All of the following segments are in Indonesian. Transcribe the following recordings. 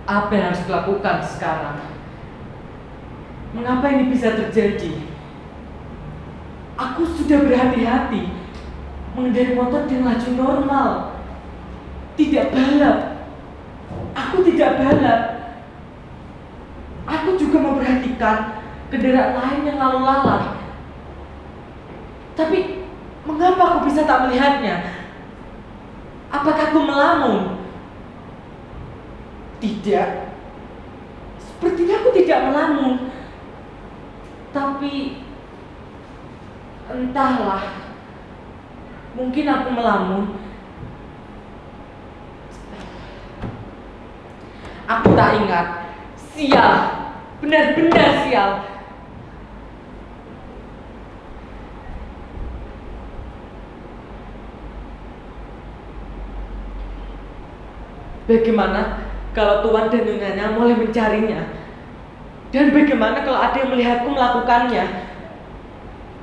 Apa yang harus dilakukan sekarang? Mengapa ini bisa terjadi? Aku sudah berhati-hati mengendarai motor dengan laju normal, tidak balap. Aku tidak balap. Aku juga memperhatikan kendaraan lain yang lalu lalang. Tapi mengapa aku bisa tak melihatnya? Apakah aku melamun? Tidak. Sepertinya aku tidak melamun. Tapi entahlah. Mungkin aku melamun. Aku tak ingat. Sial. Benar-benar sial. Bagaimana kalau Tuan dan Nyonyanya mulai mencarinya? Dan bagaimana kalau ada yang melihatku melakukannya?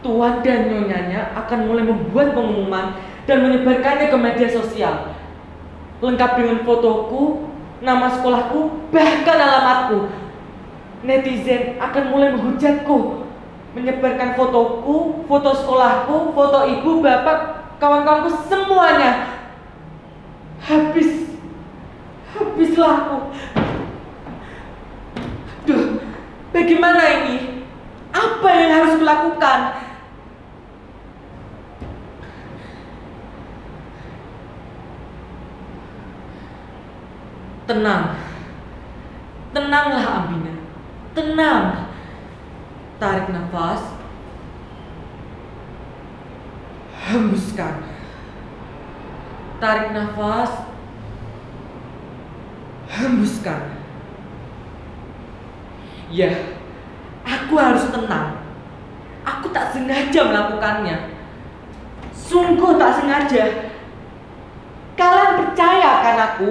Tuan dan Nyonyanya akan mulai membuat pengumuman dan menyebarkannya ke media sosial, lengkap dengan fotoku, nama sekolahku, bahkan alamatku. Netizen akan mulai menghujatku, menyebarkan fotoku, foto sekolahku, foto ibu, bapak, kawan-kawanku, semuanya. Habislah aku. Duh, bagaimana ini? Apa yang harus kulakukan? Tenanglah Ambina. Tenang. Tarik nafas. Hembuskan. Tarik nafas. Hembuskan. Ya, aku harus tenang. Aku tak sengaja melakukannya. Sungguh tak sengaja. Kalian percaya akan aku?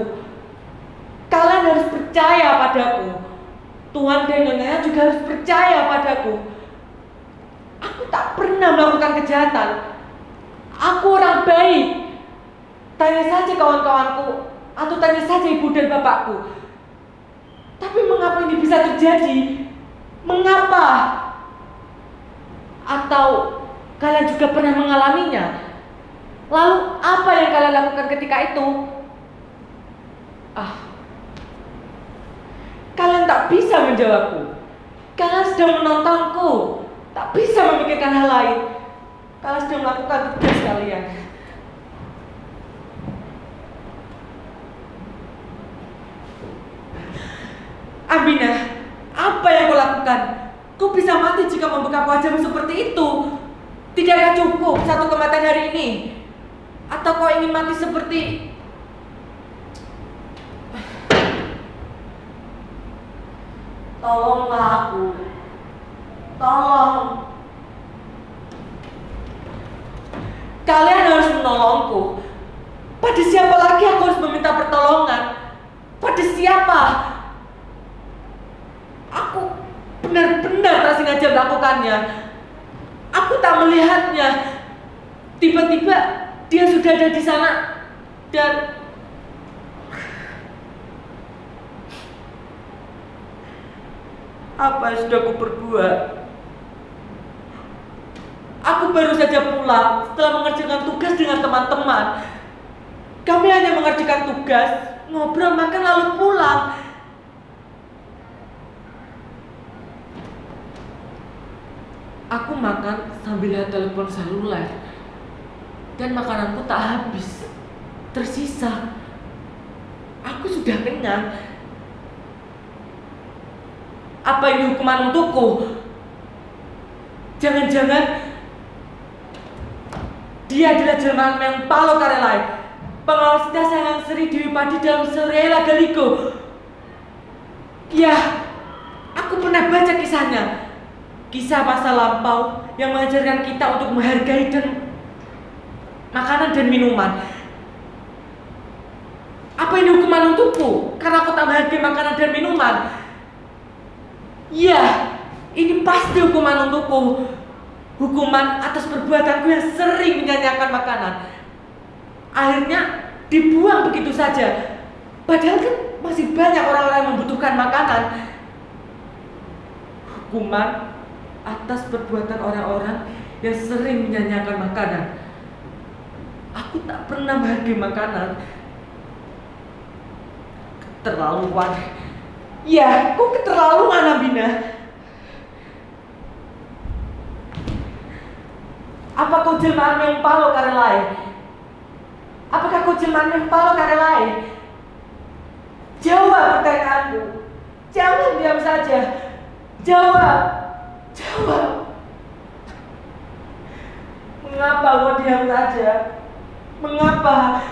Kalian harus percaya padaku. Tuan dan Nyonyanya juga harus percaya padaku. Aku tak pernah melakukan kejahatan. Aku orang baik. Tanya saja kawan-kawanku, atau tanya saja ibu dan bapakku. Tapi mengapa ini bisa terjadi? Mengapa? Atau kalian juga pernah mengalaminya? Lalu apa yang kalian lakukan ketika itu? Kalian tak bisa menjawabku. Kalian sedang menontonku, tak bisa memikirkan hal lain. Kalian sedang melakukan tugas kalian. Ambina, apa yang kau lakukan? Kau bisa mati jika membekap wajahmu seperti itu. Tidakkah cukup satu kematian hari ini? Atau kau ingin mati seperti... Tolonglah aku. Tolong. Kalian harus menolongku. Pada siapa lagi aku harus meminta pertolongan? Pada siapa? Aku benar-benar tak sengaja melakukannya. Aku tak melihatnya. Tiba-tiba dia sudah ada di sana. Dan apa yang sudah aku perbuat? Aku baru saja pulang setelah mengerjakan tugas dengan teman-teman. Kami hanya mengerjakan tugas, ngobrol, makan, lalu pulang. Aku makan sambil lihat telepon seluler. Dan makananku tak habis. Tersisa. Aku sudah kenyang. Apa ini hukuman untukku? Jangan-jangan dia adalah jelmaan yang palo karelai, pengawal setia sangang Sri Dewi Padi dalam Surela Galigo. Ya, aku pernah baca kisahnya. Kisah masa lampau yang mengajarkan kita untuk menghargai dan makanan dan minuman. Apa ini hukuman untukku karena aku tak menghargai makanan dan minuman? Ya, ini pasti hukuman untukku. Hukuman atas perbuatanku yang sering menyanyiakan makanan. Akhirnya dibuang begitu saja. Padahal kan masih banyak orang-orang yang membutuhkan makanan. Hukuman atas perbuatan orang-orang yang sering menyanyiakan makanan. Aku tak pernah menghargai makanan. Keterlaluan. Ya, kok keterlaluan, Abina? Apa kau jelmaan yang palo kare lain? Apakah kau jelmaan yang palo kare lain? Jawab pertanyaanku. Jangan diam saja. Jawab. Jawab. Mengapa kau diam saja? Mengapa?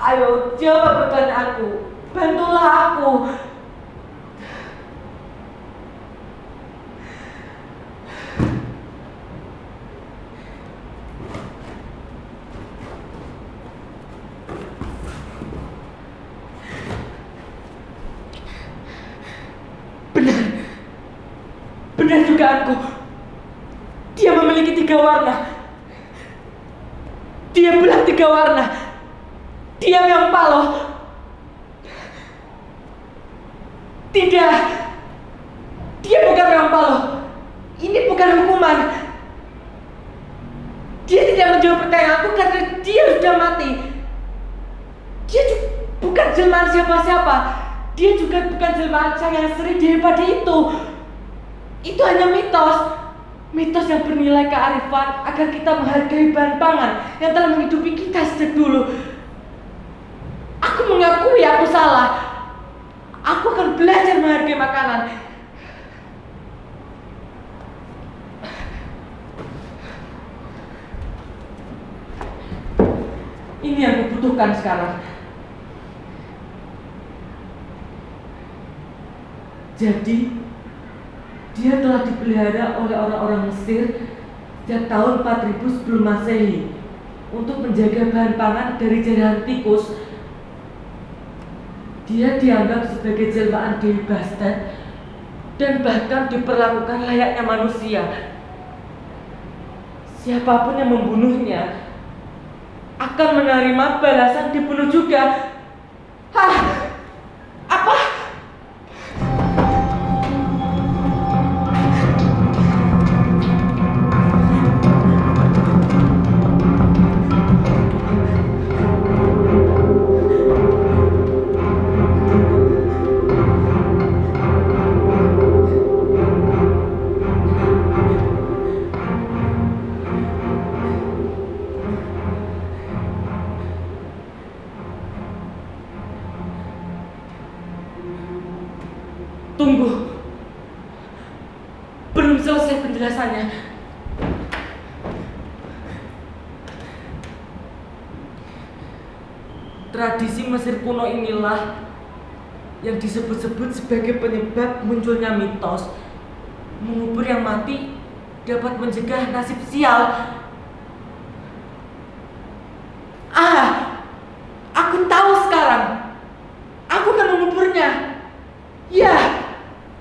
Ayo, jawab pertanyaanku. Bantulah aku. Benar dugaanku. Dia memiliki 3 warna. Dia belah 3 warna. Dia yang palo. Tidak. Dia bukan yang palo. Ini bukan hukuman. Dia tidak menjawab pertanyaanku karena dia sudah mati. Dia bukan jelmaan siapa-siapa. Dia juga bukan jelmaan saya yang sering daripada itu. Itu hanya mitos. Mitos yang bernilai kearifan agar kita menghargai bahan pangan yang telah menghidupi kita sejak dulu. Aku mengakui aku salah. Aku akan belajar menghargai makanan. Ini yang kubutuhkan sekarang. Jadi dia telah dipelihara oleh orang-orang Mesir sejak tahun 4000 sebelum Masehi untuk menjaga bahan pangan dari jarahan tikus. Dia dianggap sebagai jelmaan Dewi Bastet dan bahkan diperlakukan layaknya manusia. Siapapun yang membunuhnya akan menerima balasan dibunuh juga. Hah? Apa? Tunggu. Belum selesai penjelasannya. Tradisi Mesir kuno inilah yang disebut-sebut sebagai penyebab munculnya mitos. Mengubur yang mati dapat mencegah nasib sial. Aku tahu sekarang. Aku akan menguburnya. Ya,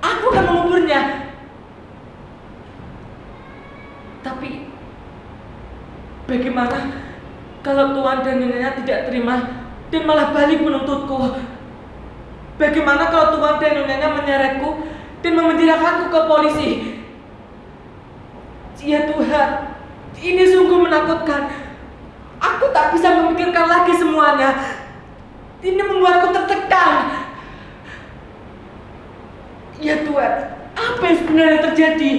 aku akan menguburnya. Tapi bagaimana kalau tuan dan neneknya tidak terima dan malah balik menuntutku? Bagaimana kalau tuan dan neneknya menyeretku dan memenjarakanku ke polisi? Ya Tuhan, ini sungguh menakutkan. Aku tak bisa memikirkan lagi semuanya. Ini membuatku tertekan. Ya Tuhan, apa yang sebenarnya terjadi?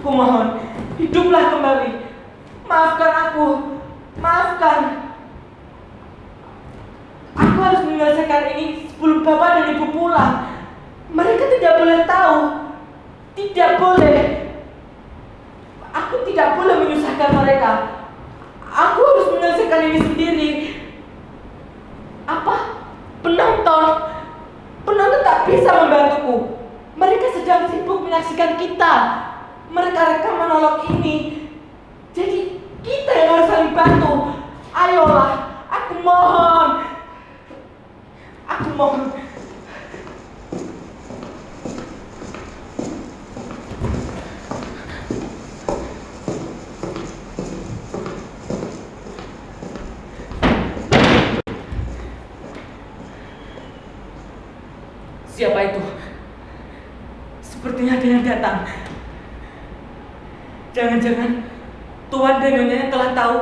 Aku mohon, hiduplah kembali. Maafkan aku. Maafkan. Aku harus menyelesaikan ini sebelum Bapak dan Ibu pulang. Mereka tidak boleh tahu. Tidak boleh. Aku tidak boleh menyusahkan mereka. Aku harus menyelesaikan ini sendiri. Apa? Penonton tak bisa membantuku. Mereka sedang sibuk menyaksikan kita. Mereka rekam monolog ini. Jadi kita yang harus saling bantu. Ayolah, aku mohon. Aku mohon. Siapa itu? Sepertinya ada yang datang. Jangan-jangan Tuan dan Nyonya telah tahu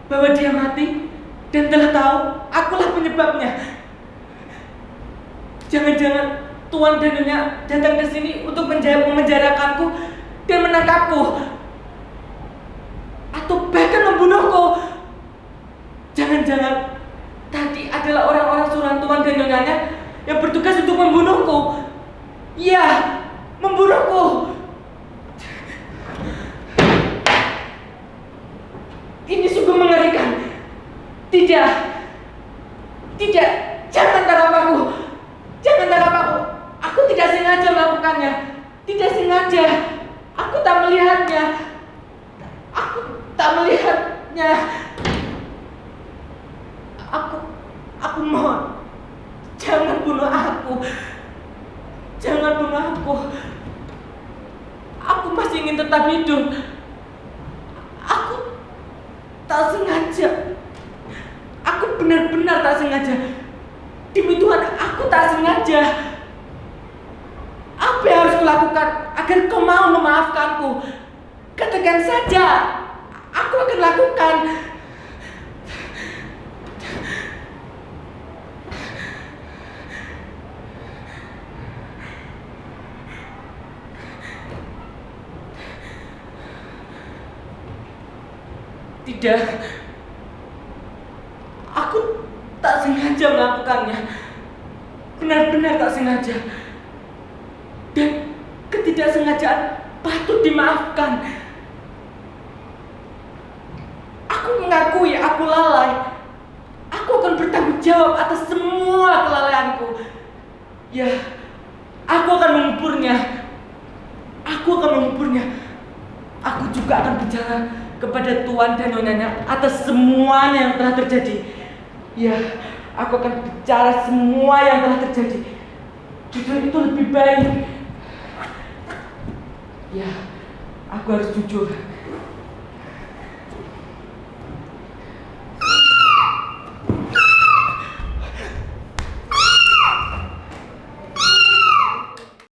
bahwa dia mati dan telah tahu akulah penyebabnya. Jangan-jangan Tuan dan Nyonya datang ke sini untuk memenjarakanku dan menangkapku, atau bahkan membunuhku. Jangan-jangan tadi adalah orang-orang suruhan Tuan dan Nyonyanya yang bertugas untuk membunuhku. Iya, membunuhku. Ini sungguh mengerikan. Tidak, jangan tangkap aku. Jangan tangkap aku. Aku tidak sengaja melakukannya. Tidak sengaja. Aku tak melihatnya. Aku mohon, jangan bunuh aku. Jangan bunuh aku. Aku masih ingin tetap hidup. Aku tak sengaja. Aku benar-benar tak sengaja. Demi Tuhan, aku tak sengaja. Apa yang harus kulakukan agar kau mau memaafkanku? Katakan saja, aku akan lakukan. Tidak, aku tak sengaja melakukannya. Benar-benar tak sengaja. Dan ketidaksengajaan patut dimaafkan. Aku mengakui aku lalai. Aku akan bertanggung jawab atas semua kelalaianku. Ya, aku akan menguburnya. Aku juga akan bicara kepada Tuan dan Nyonyanya atas semuanya yang telah terjadi. Ya, aku akan bicara semua yang telah terjadi. Jujur itu lebih baik. Ya, aku harus jujur.